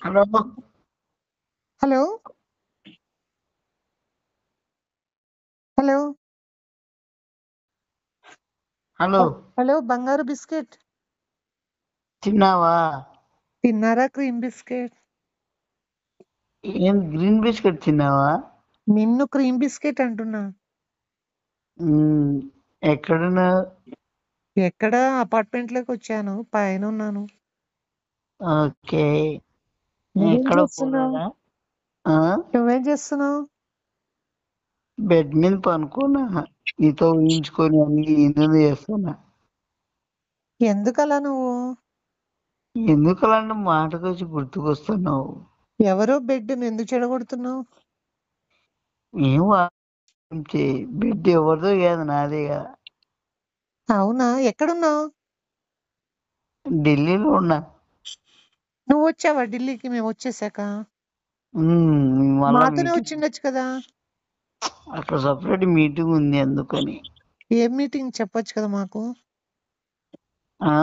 Hello hello hello hello hello బంగారు biscuit తిన్నావా? తిన్నారా? క్రీమ్ బిస్కెట్ ఏం గ్రీన్ బిస్కెట్ తిన్నావా? నిన్ను క్రీమ్ బిస్కెట్ అంటున్నా. ఎక్కడున్నా? ఎక్కడ? అపార్ట్మెంట్ లోకి వచ్చాను, పైన ఉన్నాను. ఓకే. నువ్వేం ఎక్కడ చేస్తున్నావు? పోలేదా? నువ్వేం చేస్తున్నావు? బెడ్ మీద పనుకున్నా, నీతో ఊహించుకొని అన్ని ఎందుకు చేస్తున్నా. ఎందుకలా నువ్వు? ఎందుకు అలాంటి మాటకు వచ్చి గుర్తుకొస్తున్నావు? ఎవరో బెడ్ ఎందుకు చెడగొడుతున్నావు? ఏం బెడ్ ఎవరిదో కాదు, నాదే కదా. అవునా? ఎక్కడున్నావు? ఢిల్లీలో ఉన్నా. నువ్వు వచ్చావా ఢిల్లీకి? మేము వచ్చేసాక మళ్ళా మాతోనే మీటింగ్, వచ్చిండొచ్చు కదా. అక్కడ సపరేట్ మీటింగ్ ఉంది అందుకని. ఏం మీటింగ్ చెప్పొచ్చు కదా మాకు. ఆ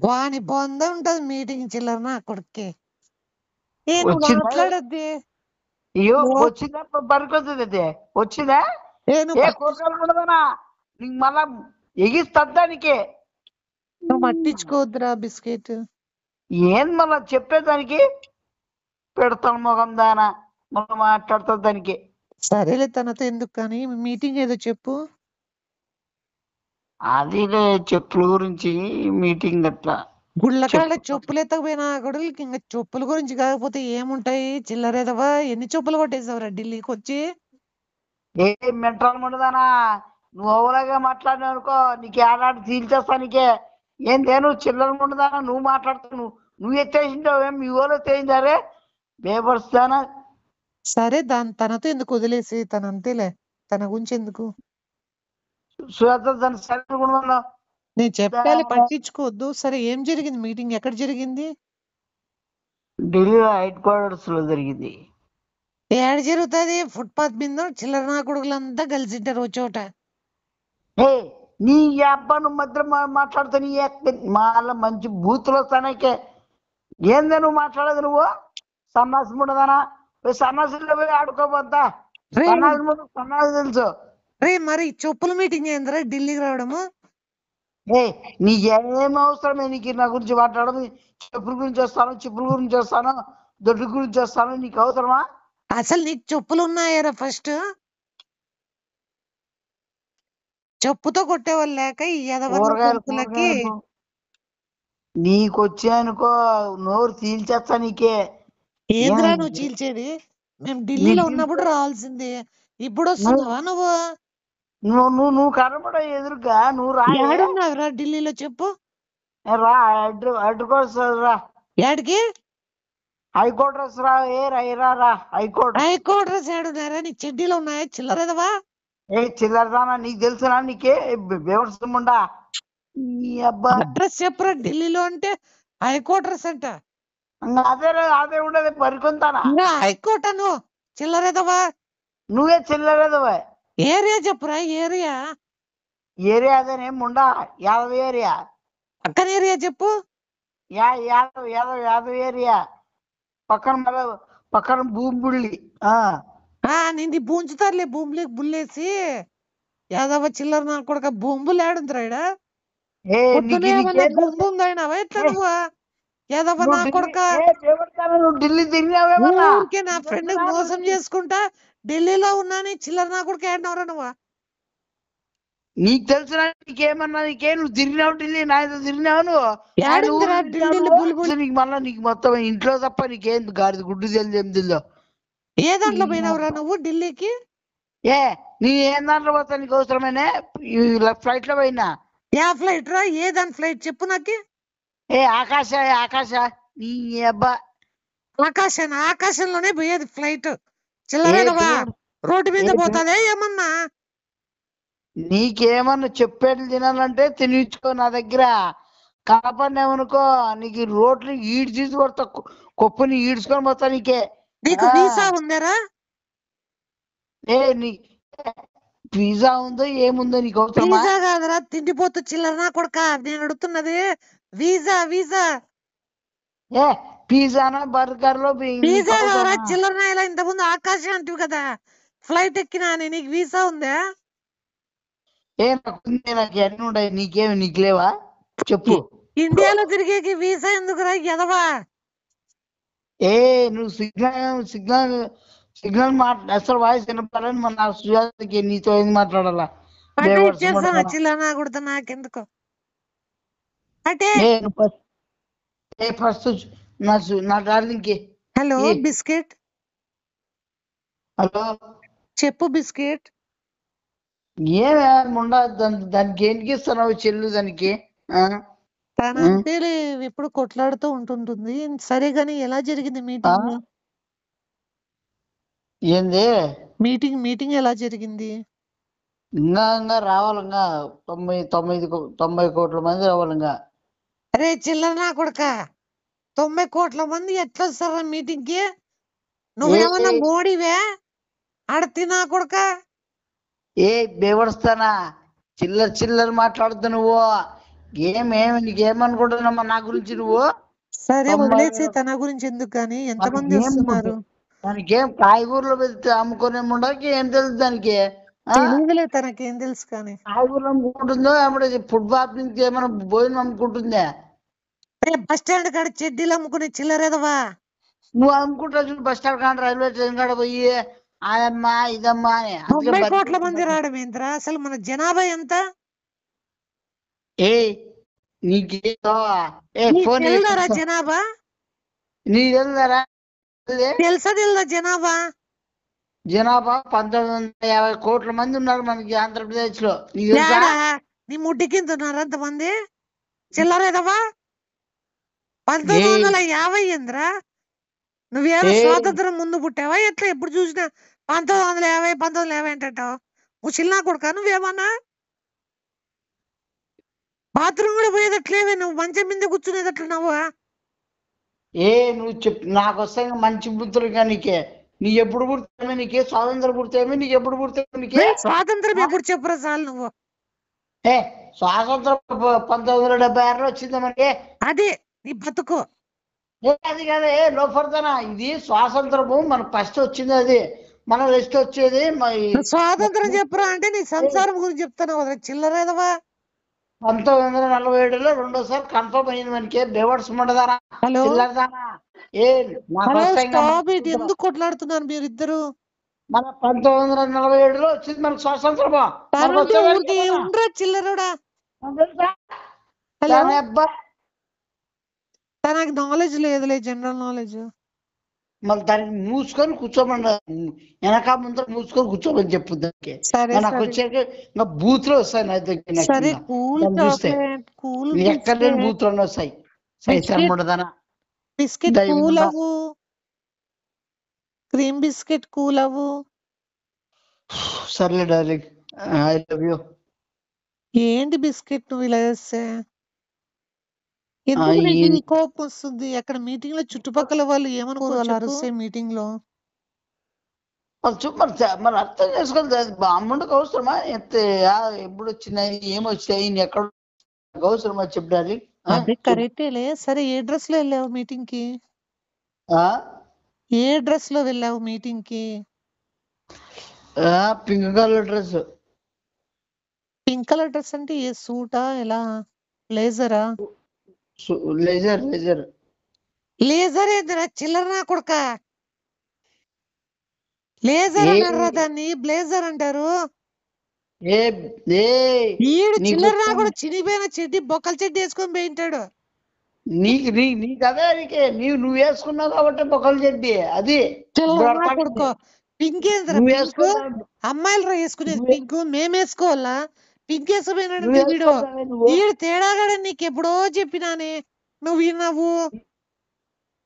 వాని బొంద ఉంటది మీటింగ్, చిల్లర నా కొడుక్కి. నువ్వు వచ్చిందా? మాట్లాడద్ది. అయ్యో వచ్చిందా? పనికొస్తుంది వచ్చిందా? ఏ కూరగాయలు ఉండదనా నీకు మళ్ళా ఎగిస్తద్దానికి. నువ్వు పట్టించుకోవద్దురా బిస్కెట్. ఏం మళ్ళా చెప్పేదానికి పెడతాను మొగం దానా, మళ్ళీ మాట్లాడుతుంది దానికి. సరేలే, తనతో ఎందుకు కానీ. మీటింగ్ ఏదో చెప్పు. అది చెప్పుల గురించి మీటింగ్ అట్లా. గుళ్ళకాడ చెప్పులు ఎత్తకపోయినా కూడా ఇంకా చెప్పుల గురించి కాకపోతే ఏముంటాయి? చిల్లరేదవా, ఎన్ని చెప్పులు కొట్టేసావురా ఢిల్లీకి వచ్చి? ఏ మెంటల్ ఉండదానా, నువ్వు ఓవరాగా మాట్లాడినావు అనుకో, నీకు ఏడాది తీల్చేస్తా నీకే. ఏం నేను చిల్లర ఉండదానా, నువ్వు మాట్లాడుతావు. నువ్వు ఎత్తేసింటావు, ఏం మీ ఊళ్ళో తేయించారే బేపరుస్తానా. సరే, తనతో ఎందుకు వదిలేసి, తన అంతేలే, తన గురించి ఎందుకు. సురేత దాన్ని సరిగ్గా నేను చెప్పాలి, పట్టించుకోవద్దు. సరే, ఏం జరిగింది మీటింగ్? ఎక్కడ జరిగింది? ఢిల్లీలో హెడ్ క్వార్టర్స్ లో జరిగింది. ఏడ జరుగుతుంది? ఫుట్పాత్ మీద చిల్లర నా కొడుకులంతా కలిసింటారు ఓ చోట. నీ అబ్బా నువ్వు మధ్య మాట్లాడుతా, నీ మళ్ళా మంచి బూతులు వస్తానకే. ఏందే నువ్వు మాట్లాడేది? నువ్వు సన్నాసి ఉండదానా, సన్నాసిలో పోయి ఆడుకోబోద్దా. సన్నాసి ముందు సన్నాసి తెలుసు. రే, మరి చెప్పుల మీటింగ్ ఏందిరా ఢిల్లీకి రావడము? నీకేం అవసరమే నీకు నా గురించి మాట్లాడడం? చెప్పుల గురించి వస్తాను, చెప్పుల గురించి వస్తాను, దొడ్డు గురించి వస్తాను, నీకు అవసరమా? అసలు నీకు చెప్పులు ఉన్నాయారా? ఫస్ట్ చెప్పుతో కొట్టేవాళ్ళు లేక ఈ ఎదవలకి నీకొచ్చానుకో నోరు తీల్చేస్తా నీకే. ఏంద్రా నువ్వు చీల్చేది? మేము ఢిల్లీలో ఉన్నప్పుడు రావాల్సింది, ఇప్పుడు వస్తున్నావా నువ్వు? నువ్వు కనబడ ఎదురుగా నువ్వు రాడున్నావురా ఢిల్లీలో చెప్పు. రా హైకోర్టు రా. ఏడికి? హైకోర్టు రా. రా హైకోర్టు. High court dress ఏడున్నారా? నీ చెడ్డీలో ఉన్నాయా చిల్లరేదవా? చిల్లరదానా నీకు తెలుసునా? నీకే బేవర్సముండా నీ అబ్బా. అడ్రస్ చెప్పురా ఢిల్లీలో అంటే. హైకోర్టు డ్రెస్ అంట. అదే ఉండదు పరికొంతానా. హైకోర్టు అను, చిల్లరేదవా. నువ్వే చిల్లరేదవా. ఏరియా చెప్పురా. ఏరియా అదేనే ముండా. యాదవ్ ఏరియా. పక్కన ఏరియా చెప్పు. యాదవ్ ఏరియా పక్కన భూమిబుళ్ళి. నింది బూంచుతారులే, భూమిలోకి బుల్లేసి. యాదవ చిల్లర నా కొడుక, భూములు ఏడుందిరాడా? భూముందాయినావా ఎట్లా నువ్వు? యాదవ నా కొడుక, ఢిల్లీ తిరిగినావేమన్నా? ఊరికే నా ఫ్రెండ్ మోసం చేసుకుంటా ఢిల్లీలో ఉన్నాని చిల్లర నా కొడుక ఏడినవరా నువ్వు? నీకు తెలుసునా? నీకేమన్నా నువ్వు తిరిగినావు ఢిల్లీ, నాయన తిరిగినావు నువ్వు. నీకు మళ్ళా నీకు మొత్తం ఇంట్లో తప్ప నీకేం గాడిద గుడ్డు తెలియదు, ఏం తెలియదు. ఏ దాంట్లో పోయినావురా నువ్వు ఢిల్లీకి? నీ ఏం దాంట్లో పోతా నీకు అవసరమేనే? ఫ్లైట్ లో పోయినా. యా ఫ్లైట్ రా? ఏ దాని ఫ్లైట్ చెప్పు నాకు. ఆకాశ నీ అబ్బా. ఆకాశంలోనే పోయేది ఫ్లైట్. చిల్లరేదవా, రోడ్డు మీద పోతాదే ఏమన్నా? నీకేమన్నా చెప్పేది తినాలంటే తినిచ్చుకో నా దగ్గర. కాపాడినామనుకో నీకు రోడ్లు ఈడ్చి కొడతా, కొప్పుని ఈడ్చుకొని పోతా నీకే. నీకు వీసా ఉందరా? నీ పిజ్జా ఉందో ఏముందో నీకు అవసరమా? వీసా కాదురా, తిండిపోతు చిల్లర నా కొడుక, నేను అడుగుతున్నది వీసా. పిజ్జానా బర్గర్ లో వీసా ఎవరా చిల్లర నాయలా ఇంతకుముందు ఆకాశం అంటివి కదా ఫ్లైట్ ఎక్కినా అని నీకు వీసా ఉందా నాకు అన్ని ఉన్నాయి నీకేమి నీకు లేవా చెప్పు ఇండియాలో తిరిగేకి వీసా ఎందుకురా ఎదవా నువ్వు సిగ్నల్ అసలు వాయిస్ వినపాలని మన సుజాతకి నీతో ఏం మాట్లాడాలా అంటే ఇచ్చేస్తాను చిల్లర కొడతా నాకెందుకు అంటే ఫస్ట్ నా డార్లింగ్ కి హలో బిస్కెట్ హలో చెప్పు బిస్కెట్ ముండా దానికి ఏంటికి ఇస్తున్నావు చెల్లు దానికి తన అంటే ఎప్పుడు కొట్లాడుతూ ఉంటుంటుంది సరే గాని ఎలా జరిగింది మీటింగ్ ఏంది మీటింగ్ ఎలా జరిగింది ఇంకా రావాలి ఇంకా 90 కోట్ల మంది రావాలి ఇంకా అరే చిల్లర నా కొడుక 90 కోట్ల మంది ఎట్లా వస్తారా మీటింగ్ కి నువ్వేమన్నా మోడీవే ఆడతి నా కొడుక బేవడుస్తానా చిల్లర మాట్లాడుతు నువ్వు నీకేమనుకుంటున్నామా నా గురించి నువ్వు సరే వదిలేసి తన గురించి ఎందుకు కానీ ఎంతమంది వస్తున్నారు దానికి ఏం కాయగూరలు పెడితే అమ్ముకునే ఉండకి ఏం తెలుసు దానికి తెలియదులే తనకేం తెలుసు కానీ కాయగూరలు అమ్ముకుంటుందో అప్పుడు ఫుట్బాల్ నుంచి ఏమైనా భోజనం అమ్ముకుంటుందా బస్ స్టాండ్ కాడ చెడ్డీలు అమ్ముకునే చిల్లరేదవా నువ్వు అమ్ముకుంటావు బస్ స్టాండ్ కాడ రైల్వే స్టేషన్ కాడ పోయి అదమ్మా ఇదమ్మా అని 90 కోట్ల మంది రావడం ఏంట్రా అసలు మన జనాభా ఎంత తెలుదారా జనాభా తెలుసా తెలుదా జనాభా 1950 కోట్ల మంది ఉన్నారు మనకి ఆంధ్రప్రదేశ్ లో నీ ముడ్డి కింద ఉన్నారు అంతమంది చిల్లరేదవా 1950 ఏంద్రా నువ్వేమో స్వాతంత్రం ముందు పుట్టావా ఎట్లా ఎప్పుడు చూసినా 1950 ఏంటంటావు ముసిల్నా కొడుకా నువ్వేమన్నా బాత్రూమ్ కూడా పోయేదట్లేవే నువ్వు మంచం మీద కూర్చునేదట్లు నువ్వు నువ్వు చెప్పు నాకు వస్తాయి మంచి బుద్ధులు నీకే నీ ఎప్పుడు పుడతామే నీకే స్వాతంత్రం పుడతామే నీకు ఎప్పుడు పుడతామే నీకే స్వాతంత్రం ఎప్పుడు చెప్పురా చాలు నువ్వు స్వాతంత్రం 1976లో వచ్చింది మనకి అది నీ బతుకు అది కదా లోపడతానా ఇది స్వాతంత్రము మనకు ఫస్ట్ వచ్చింది అది మన రెస్ట్ వచ్చేది స్వాతంత్రం చెప్పురా అంటే నీ సంసారం గురించి చెప్తాను కదా చిల్లరేదవా 1947లో రెండోసారి కన్ఫర్మ్ అయింది మనకి బేవర్స్ ఉండదానా చిల్లరదానా ఎందుకు కొట్లాడుతున్నారు మీరు ఇద్దరు మన 1947లో వచ్చింది మనకు స్వాతంత్రము ఉండరా చిల్లరుడా తనకు నాలెడ్జ్ లేదులే జనరల్ నాలెడ్జ్ మళ్ళీ దానికి మూసుకొని కూర్చోమని వెనక ముందర మూసుకొని కూర్చోమని చెప్పు దానికి నాకు వచ్చాక ఇంకా బూత్ లో వస్తాయి నా దగ్గర చూస్తే ఎక్కడ లేని బూత్ లోనే వస్తాయి బిస్కెట్ కూల్ అవ్వు క్రీమ్ బిస్కెట్ కూల్ అవ్వు సర్లే డార్లింగ్ ఐ లవ్ యూ ఏంటి బిస్కెట్ నువ్వు ఇలా చేస్తే ఎందుకు కోపం వస్తుంది అక్కడ మీటింగ్ లో చుట్టుపక్కల వాళ్ళు ఏమనుకోవాలి మీటింగ్ లో మరి అర్థం చేసుకోవాలి అమ్ముండకు అవసరమా ఎప్పుడు వచ్చినాయి ఏమొచ్చాయి ఎక్కడ అవసరమా చెప్పాలి అదే కరెక్టేలే సరే ఏ డ్రెస్ లో వెళ్ళావు మీటింగ్ కి ఏ డ్రెస్ లో వెళ్ళావు మీటింగ్ కి pink colour dress pink colour dress అంటే ఏ సూటా ఎలా బ్లేజరా లేజర్ ఏందిరా చిల్లర నా కొడుక లేజర్ అన్నారా దాన్ని బ్లేజర్ అంటారు ఈడు చిల్లర నా కూడా చినిపోయిన చెడ్డి బొక్కల చెడ్డి వేసుకొని పోయింటాడు నీకు అదే నువ్వు వేసుకున్నావు కాబట్టి బొక్కల చెడ్డి అది కొడుకో పింక్ ఏందిరా పింక్ అమ్మాయిలు వేసుకునేది పింక్ మేము వేసుకోవాలా పింక్ వేసుకుపోయినాడు వీడు ఈడు తేడాగాడ నీకు ఎప్పుడో చెప్పినానే నువ్వు విన్నావు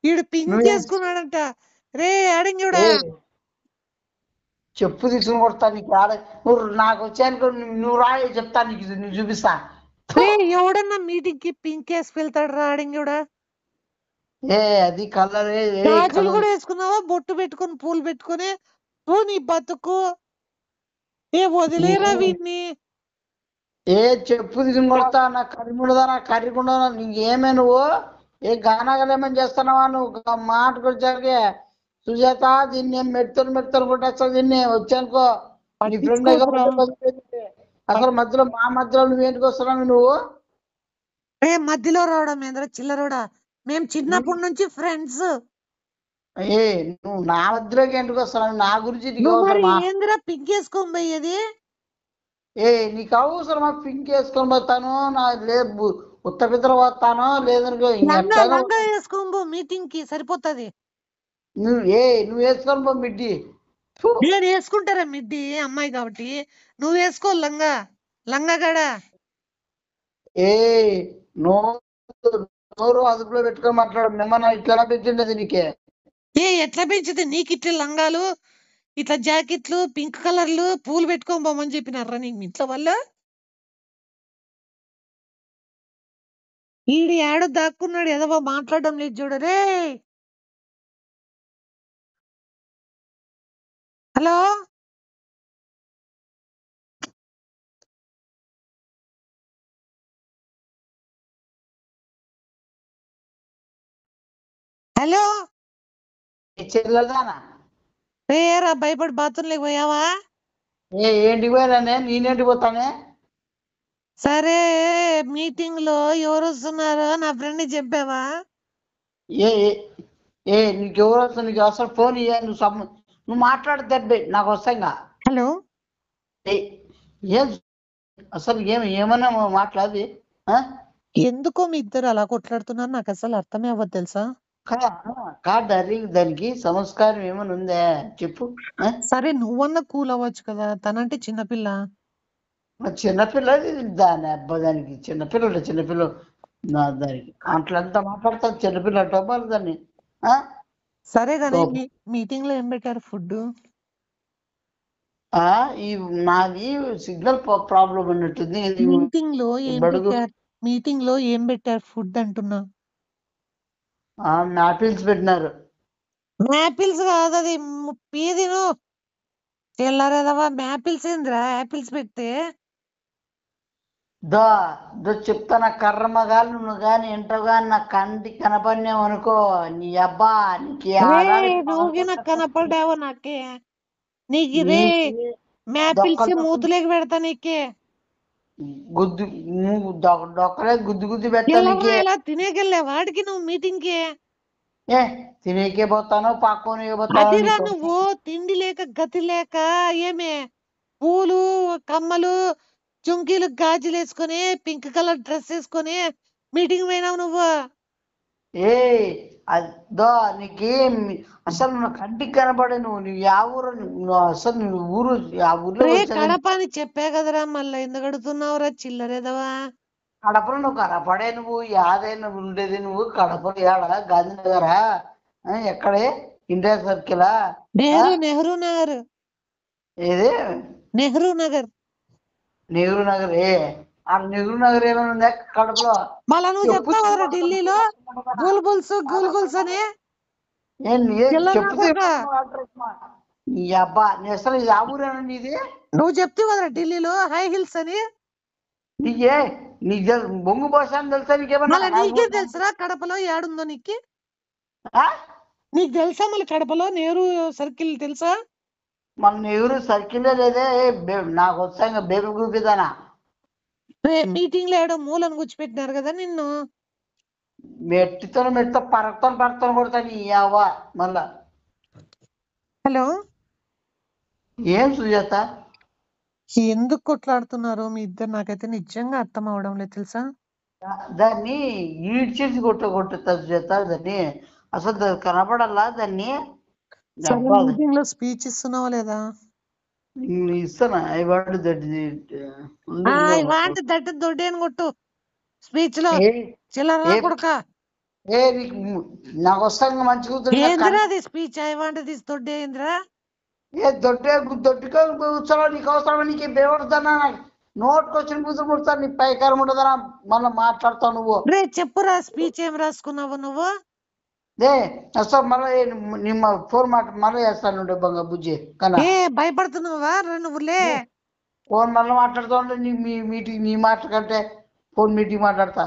ఈడు పింక్ వేసుకున్నాడంట రే అడింగుడా చెప్పు తీసుకుని కొడతా నీకు నువ్వు నాకు వచ్చాను నువ్వు రాయ చెప్తా నీకు నువ్వు చూపిస్తా ఎవడన్నా మీటింగ్ కి పింక్ వేసి వెళ్తాడు రాడింగుడా అది కలర్ గాజులు కూడా వేసుకున్నావా బొట్టు పెట్టుకుని పూలు పెట్టుకుని నీ బతుకు వదిలేరా వీటిని చెప్పు తీసుకుని కొడతా నా కర్రీముండదా నా కర్రీకుండా నీకేమే నువ్వు ఏ గానాగలేమని చేస్తున్నావా నువ్వు మాటకు వచ్చాకే సుజాత దీన్ని నేను మెడతలు కొట్టేస్తావు దీన్ని వచ్చానుకో నీ ఫ్రెండ్ పట్టించుకోకురా. అసలు మధ్యలో మా మధ్యలో నువ్వు ఏంటికి వస్తున్నావు నువ్వు ఏ మధ్యలో రావడం ఏంద్రా చిల్లరోడా? మేము చిన్నప్పటి నుంచి ఫ్రెండ్స్. ఏ నువ్వు నా మధ్యలోకి ఎందుకు వస్తున్నావు నా గురించి నీకు నువ్వు మరి అవసరమా ఏందిరా పింక్ వేసుకొని పోయేది? నీకు అవసరమా పింక్ వేసుకొని పోతాను నా లేదు ఉత్తపిద్దలు పోతాను లేదనుకో లంగా ఎట్లా లంగా వేసుకొని పో మీటింగ్ కి సరిపోతుంది. నువ్వు వేసుకొని పో మిడ్డి ఫు. నేను వేసుకుంటారా మిడ్డి అమ్మాయి కాబట్టి? నువ్వు వేసుకో లంగా లంగా గడ. ఏ నోరు అదుపులో పెట్టుకొని మాట్లాడు మిమ్మల్ని ఇట్లా పెంచిండేది నీకే ఏ ఎట్లా పెంచితే నీకు ఇట్లా లంగాలు ఇట్లా జాకెట్లు పింక్ కలర్లు పూలు పెట్టుకొని పోమని చెప్పినారా నీకు మీ ఇంట్లో వాళ్ళు? ఈడు ఏడో దాక్కున్నాడు ఏదో మాట్లాడడం లేదు చూడరే. హలో హలో చెల్లెదానా రేరా భయపడి బాత్రూంలోకి పోయావా? ఏంటికి పోయానే నేనేంటికి పోతానే సరే మీటింగ్ లో ఎవరు వస్తున్నారో నా ఫ్రెండ్ చెప్పావా? ఏ నీకు ఎవరు వస్తా నీకు అసలు ఫోన్ ఇయ్య నువ్వు మాట్లాడితే నాకు వస్తాయిగా హలో ఏం అసలు ఏమన్నా మాట్లాడి ఎందుకో మీ ఇద్దరు అలా కొట్లాడుతున్నారు నాకు అసలు అర్థమే అవ్వదు తెలుసా? దానికి సంస్కారం ఏమైనా ఉందా చెప్పు సరే నువ్వన్నా కూల్ అవ్వచ్చు కదా, తనంటే చిన్నపిల్ల. చిన్నపిల్లది దానికి చిన్నపిల్లలు దానికి అట్లంతా మాట్లాడతారు చిన్నపిల్ల టోపాలి దాన్ని సరే కానీ మీటింగ్ లో ఏం పెట్టారు ఫుడ్? నాది సిగ్నల్ ప్రాబ్లం ఉన్నట్టుంది మీటింగ్ లో ఏం పెట్టారు ఫుడ్ అంటున్నా? ఆపిల్స్ పెట్టినారు. మ్యాపిల్స్ కాదు అది పీదిను తెల్లారేదవా మ్యాపిల్స్ ఏందిరా యాపిల్స్ పెడితే? చెప్తాన కర్రమగాలు నువ్వు గాని ఇంటో గాని నా కంటి కనపడినావు అనుకో నీ అబ్బా నువ్వు నాకు కనపడ్డావు నాకే నీకు రే మ్యాపిల్స్ మూతులేకి పెడతా నీకే గుద్దు డొక్కలే గుద్దు పెట్టానికి తినేకెళ్ళా వాడికి నువ్వు మీటింగ్ కి తినేకే పోతాను పాక్కొని అదిరా నువ్వు తిండి లేక గతి లేక ఏమే పూలు కమ్మలు చుంకీలు గాజులు వేసుకొని పింక్ కలర్ డ్రెస్ వేసుకొని మీటింగ్ పోయినావు నువ్వు. నీకు అసలు నా కంటికి కనపడే నువ్వు యా ఊరు అసలు నువ్వు ఊరు ఆ ఊర్లో కడప అని చెప్పే కదరా మళ్ళా ఎందుకు అడుగుతున్నావురా చిల్లరేదవా? కడపలో నువ్వు కనపడే నువ్వు యాదైనా ఉండేది నువ్వు కడప యాడ గాంధీనగరా ఎక్కడే ఇండియా సర్కిలా నెహ్రూ నగర్ ఏది నెహ్రూ నగర్ ఆ నెహ్రూ నగర్ ఏమైనా ఉందా కడపలో? మళ్ళా నువ్వు చెప్తావు ఢిల్లీలో గుల్గుల్స్ అని అబ్బా అసలు ఇది ఆ ఊరేనండి ఇది నువ్వు చెప్తావు కదా ఢిల్లీలో హై హిల్స్ అని. నీకు బొంగు పోసాను తెలుసా నీకేమన్నా? నీకే తెలుసురా కడపలో ఏడుందో నీకు తెలుసా? మళ్ళీ కడపలో నెహ్రూ సర్కిల్ తెలుసా? మన నెహ్రూ సర్కిల్ లేదే నాకు వచ్చా బేబీ చూపిదానా మీటింగ్ లో ఏడో మూలను కూర్చిపెట్టినారు కదా నిన్ను. మెట్టితో పరక్తో కొడతా నీ అవ్వ మళ్ళా. హలో ఏం సుజాత ఎందుకు కొట్లాడుతున్నారు మీ ఇద్దరు నాకైతే నిజంగా అర్థం అవడం లేదు తెలుసా? దాన్ని ఈడ్చేసి కొట్టుతా సుజాత దాన్ని అసలు కనపడాలా దాన్ని మీటింగ్ లో స్పీచ్ ఇస్తున్నావా లేదా? ఇస్తానా ఐ వాంట్ దట్ దొడ్డి అని కొట్టు స్పీచ్ లో చిల్లర కొడక. నాకు వస్తాను మంచి ఏంద్రా అది స్పీచ్ ఐ వాంట్ దిస్ దొడ్డి ఏంద్రా? దొడ్డుగా కూర్చోవా నీకు అవసరమా? నీకు బేవడుతానా నోట్కొచ్చిన కూతురు ముడతాను నీ పైకారం ఉండదనా మళ్ళీ మాట్లాడతావు నువ్వు. చెప్పురా స్పీచ్ ఏం రాసుకున్నావు నువ్వు? అసలు మళ్ళీ నిమ్మ ఫోన్ మళ్ళీ చేస్తాను బంగ బుజ్జి కన్నా భయపడుతున్నావా నువ్వులే? ఫోన్ మళ్ళీ మాట్లాడుతా ఉంటే నీ మీటింగ్ నీ మాట కంటే ఫోన్ మీటింగ్ మాట్లాడతా.